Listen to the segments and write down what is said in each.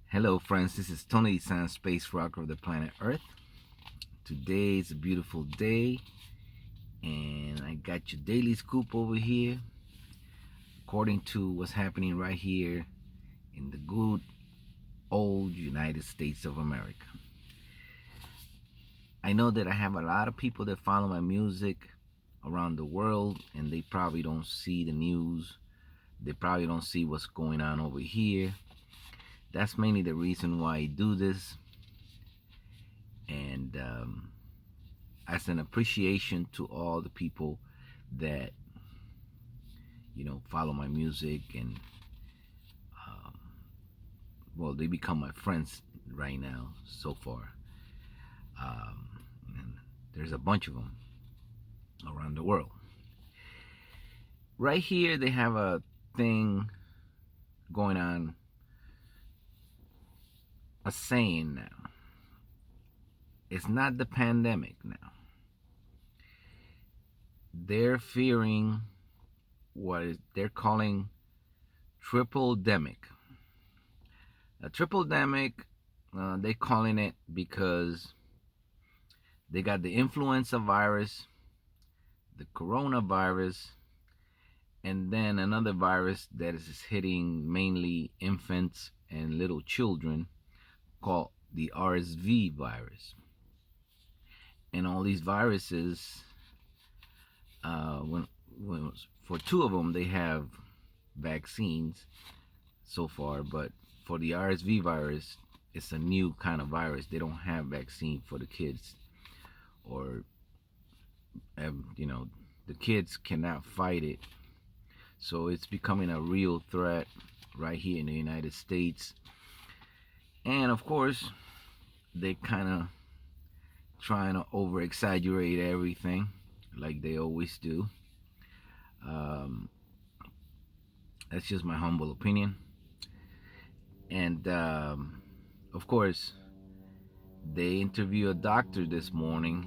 Hello, friends. This is Tony Dizant, space rocker of the planet Earth. Today is a beautiful day, and I got your daily scoop over here, according to what's happening right here in the good old United States of America. I know that I have a lot of people that follow my music around the world, and they probably don't see the news. They probably don't see what's going on over here. That's mainly the reason why I do this. And as an appreciation to all the people that follow my music and um, well, they become my friends right now so far. And there's a bunch of them around the world. Right here, they have a thing going on, a saying now. It's not the pandemic now. They're fearing what they're calling triple-demic. A triple-demic, they're calling it because they got the influenza virus, the coronavirus, and then another virus that is hitting mainly infants and little children called the RSV virus. And all these viruses, when for two of them they have vaccines so far, but for the RSV virus, it's a new kind of virus. They don't have vaccine for the kids, or the kids cannot fight it. So it's becoming a real threat right here in the United States. And of course, they kind of trying to over exaggerate everything like they always do. Um, that's just my humble opinion. And of course, they interviewed a doctor this morning,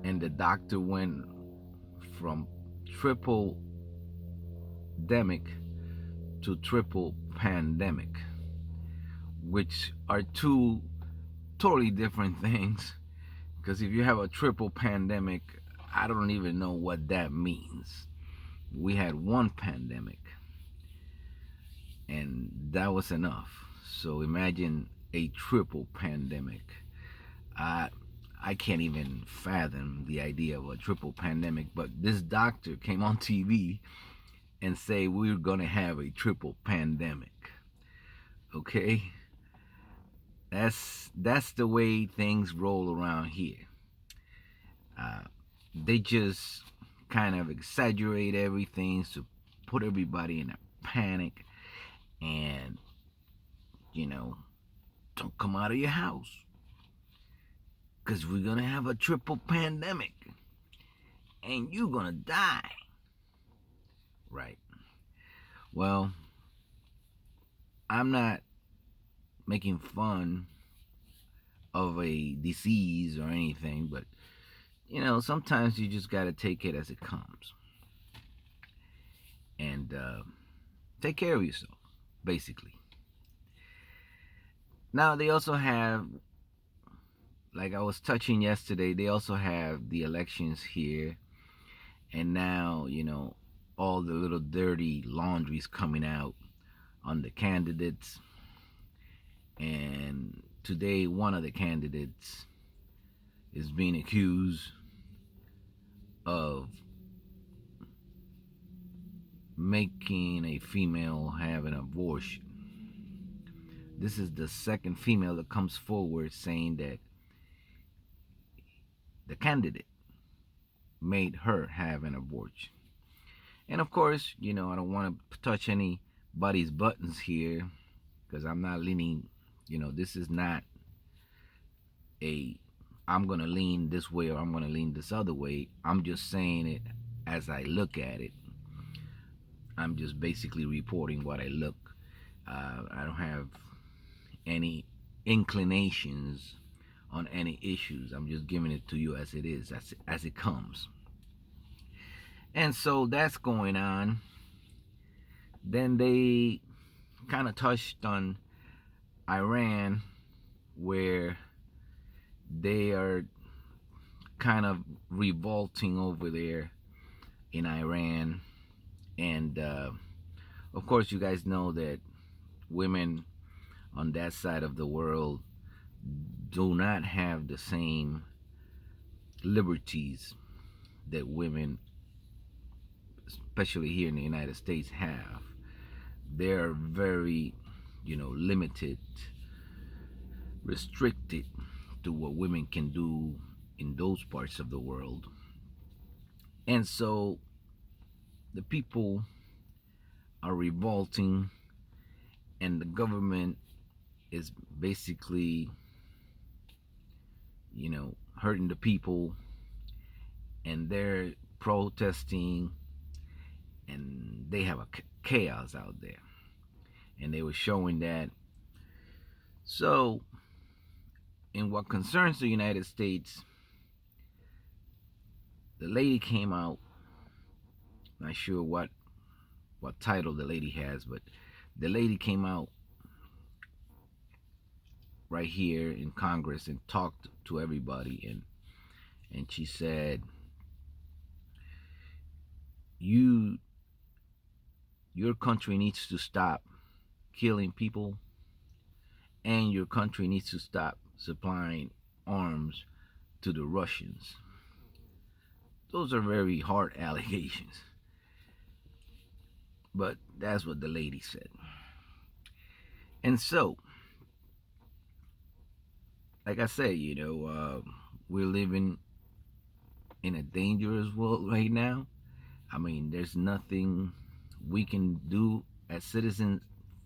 and the doctor went from triple demic to triple pandemic, which are two totally different things. Because if you have a triple pandemic, I don't even know what that means. We had one pandemic, and that was enough. So imagine a triple pandemic. I can't even fathom the idea of a triple pandemic. But this doctor came on TV and say we're gonna have a triple pandemic. Okay, that's the way things roll around here. Uh, they just kind of exaggerate everything to put everybody in a panic, and don't come out of your house because we're gonna have a triple pandemic and you're gonna die. Right. Well, I'm not making fun of a disease or anything, but sometimes you just got to take it as it comes and take care of yourself, basically. Now, they also have, like I was touching yesterday, they also have the elections here. And now, all the little dirty laundry's coming out on the candidates. And today, one of the candidates is being accused of making a female have an abortion. This is the second female that comes forward saying that the candidate made her have an abortion. And of course, I don't want to touch anybody's buttons here because I'm not leaning, this is not I'm going to lean this way or I'm going to lean this other way. I'm just saying it as I look at it. I'm just basically reporting what I look. I don't have any inclinations on any issues. I'm just giving it to you as it is, as it comes. And so that's going on. Then they kind of touched on Iran, where they are kind of revolting over there in Iran. And of course, you guys know that women on that side of the world do not have the same liberties that women, especially here in the United States, have. They're very, limited, restricted to what women can do in those parts of the world. And so the people are revolting, and the government is basically, hurting the people, and they're protesting, and they have a chaos out there. And they were showing that. So, in what concerns the United States, the lady came out. Not sure what title the lady has, but the lady came out right here in Congress and talked to everybody, and she said, your country needs to stop killing people, and your country needs to stop supplying arms to the Russians. Those are very hard allegations, but that's what the lady said. And so, like I said, we're living in a dangerous world right now. I mean, there's nothing we can do as citizens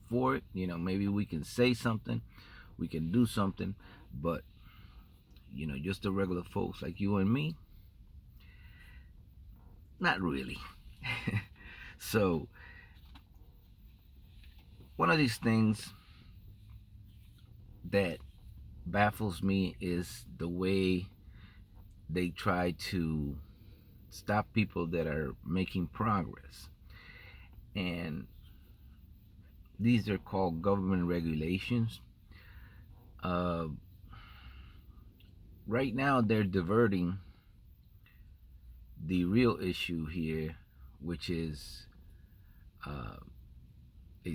for it. Maybe we can say something, we can do something, but just the regular folks like you and me, not really. So, one of these things that baffles me is the way they try to stop people that are making progress. And these are called government regulations. Right now, they're diverting the real issue here, which is a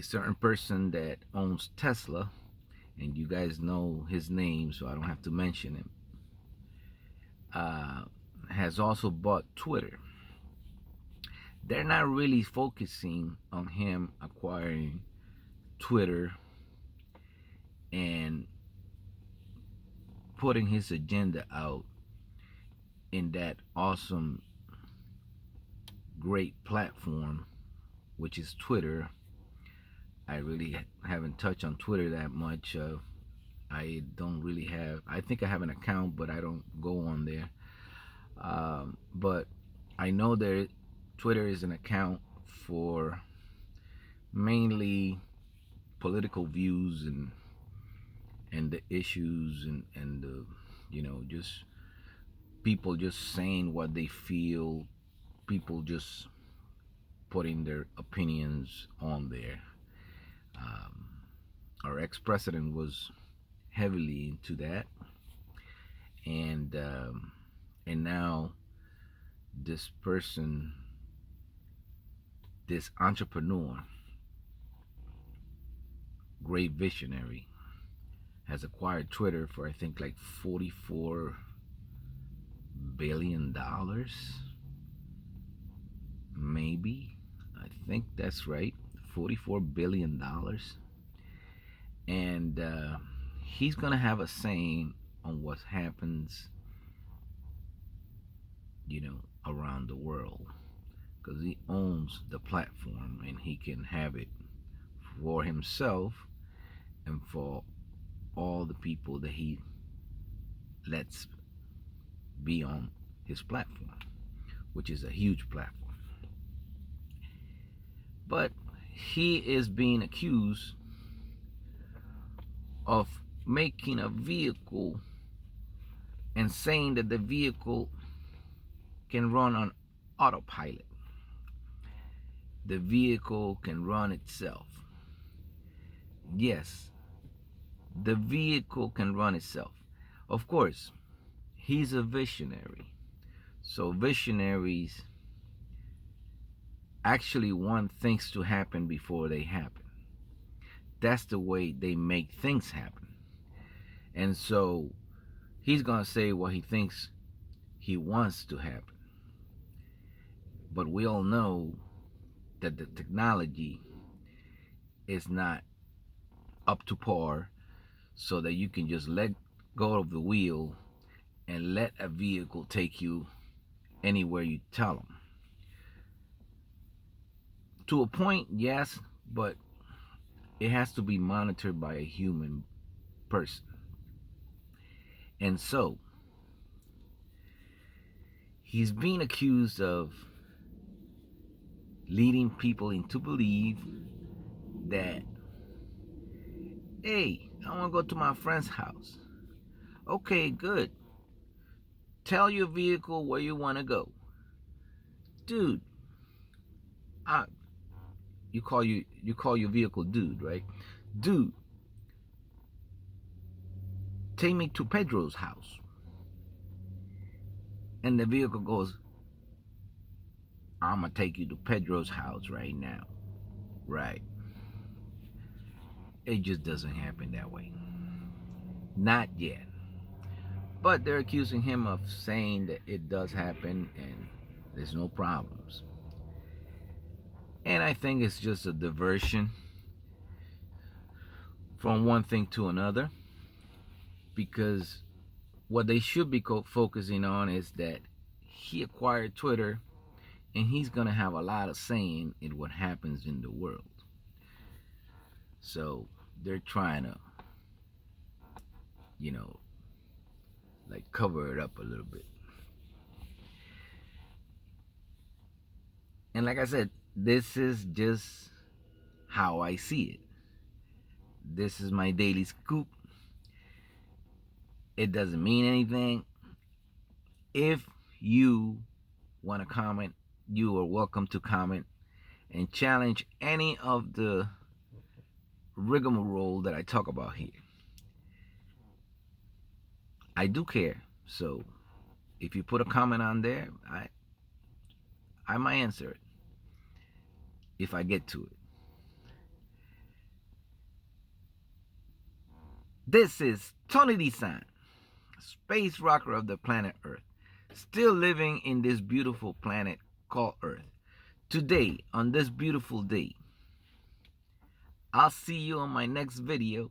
certain person that owns Tesla, and you guys know his name, so I don't have to mention him, has also bought Twitter. They're not really focusing on him acquiring Twitter and putting his agenda out in that awesome, great platform, which is Twitter. I really haven't touched on Twitter that much. I don't really have. I think I have an account, but I don't go on there. But I know that Twitter is an account for mainly political views and the issues and the just people just saying what they feel, people just putting their opinions on there. Our ex-president was heavily into that, and now this person, this entrepreneur, great visionary, has acquired Twitter for I think like $44 billion, maybe. I think that's right, $44 billion, and he's gonna have a saying on what happens, around the world, because he owns the platform and he can have it for himself and for all the people that he lets be on his platform, which is a huge platform. But he is being accused of making a vehicle and saying that the vehicle can run on autopilot. The vehicle can run itself. Yes, The vehicle can run itself. Of course, he's a visionary. So visionaries actually want things to happen before they happen. That's the way they make things happen. And so he's going to say what he thinks he wants to happen. But we all know that the technology is not up to par so that you can just let go of the wheel and let a vehicle take you anywhere you tell them. To a point, yes, but it has to be monitored by a human person. And so, he's being accused of leading people into believe that, hey, I want to go to my friend's house. Okay, good. Tell your vehicle where you want to go. Dude, you call your vehicle dude, right? Dude, take me to Pedro's house. And the vehicle goes, I'm going to take you to Pedro's house right now. Right. It just doesn't happen that way. Not yet. But they're accusing him of saying that it does happen and there's no problems. And I think it's just a diversion from one thing to another, because what they should be focusing on is that he acquired Twitter and he's going to have a lot of saying in what happens in the world. So they're trying to, like cover it up a little bit. And like I said, this is just how I see it. This is my daily scoop. It doesn't mean anything. If you want to comment, you are welcome to comment and challenge any of the rigmarole that I talk about here. I do care. So if you put a comment on there, I might answer it if I get to it. This is Tony Dizant, space rocker of the planet Earth, still living in this beautiful planet called Earth. Today, on this beautiful day, I'll see you on my next video.